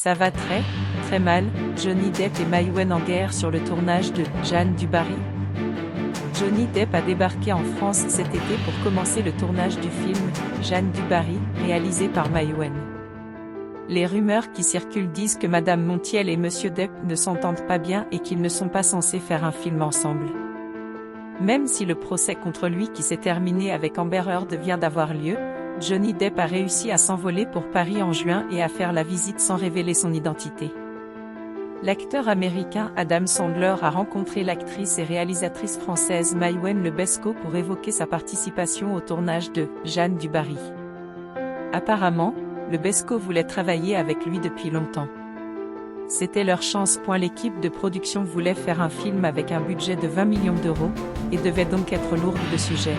Ça va très mal, Johnny Depp et Maïwenn en guerre sur le tournage de Jeanne du Barry. Johnny Depp a débarqué en France cet été pour commencer le tournage du film Jeanne du Barry, réalisé par Maïwenn. Les rumeurs qui circulent disent que Madame Montiel et Monsieur Depp ne s'entendent pas bien et qu'ils ne sont pas censés faire un film ensemble. Même si le procès contre lui qui s'est terminé avec Amber Heard vient d'avoir lieu, Johnny Depp a réussi à s'envoler pour Paris en juin et à faire la visite sans révéler son identité. L'acteur américain Adam Sandler a rencontré l'actrice et réalisatrice française Maïwenn Lebesco pour évoquer sa participation au tournage de Jeanne du Barry. Apparemment, Lebesco voulait travailler avec lui depuis longtemps. C'était leur chance. L'équipe de production voulait faire un film avec un budget de 20 millions d'euros, et devait donc être lourde de sujets.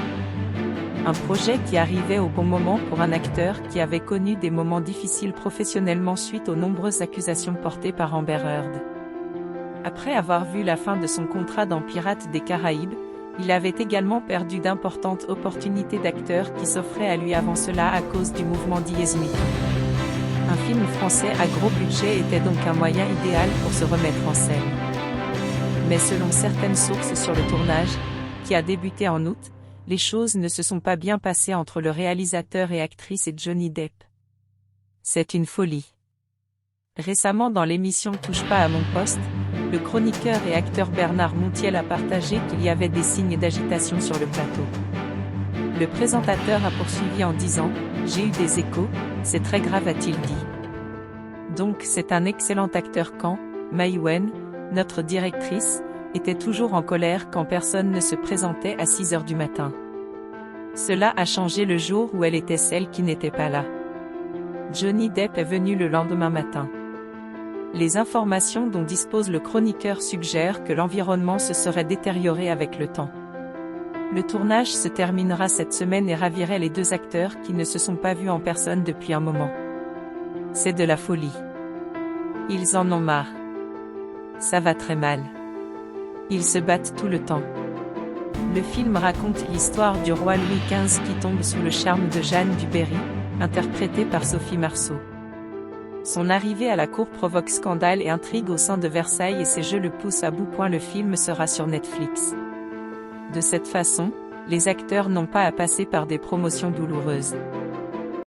Un projet qui arrivait au bon moment pour un acteur qui avait connu des moments difficiles professionnellement suite aux nombreuses accusations portées par Amber Heard. Après avoir vu la fin de son contrat dans Pirates des Caraïbes, il avait également perdu d'importantes opportunités d'acteurs qui s'offraient à lui avant cela à cause du mouvement Yes Me Too. Un film français à gros budget était donc un moyen idéal pour se remettre en scène. Mais selon certaines sources sur le tournage, qui a débuté en août, les choses ne se sont pas bien passées entre le réalisateur et actrice et Johnny Depp. C'est une folie. Récemment dans l'émission Touche pas à mon poste, le chroniqueur et acteur Bernard Montiel a partagé qu'il y avait des signes d'agitation sur le plateau. Le présentateur a poursuivi en disant « J'ai eu des échos, c'est très grave » a-t-il dit. Donc c'est un excellent acteur quand Maïwenn, notre directrice, était toujours en colère quand personne ne se présentait à 6 heures du matin. Cela a changé le jour où elle était celle qui n'était pas là. Johnny Depp est venu le lendemain matin. Les informations dont dispose le chroniqueur suggèrent que l'environnement se serait détérioré avec le temps. Le tournage se terminera cette semaine et ravirait les deux acteurs qui ne se sont pas vus en personne depuis un moment. C'est de la folie. Ils en ont marre. Ça va très mal. Ils se battent tout le temps. Le film raconte l'histoire du roi Louis XV qui tombe sous le charme de Jeanne du Barry, interprétée par Sophie Marceau. Son arrivée à la cour provoque scandale et intrigue au sein de Versailles et ses jeux le poussent à bout. Le film sera sur Netflix. De cette façon, les acteurs n'ont pas à passer par des promotions douloureuses.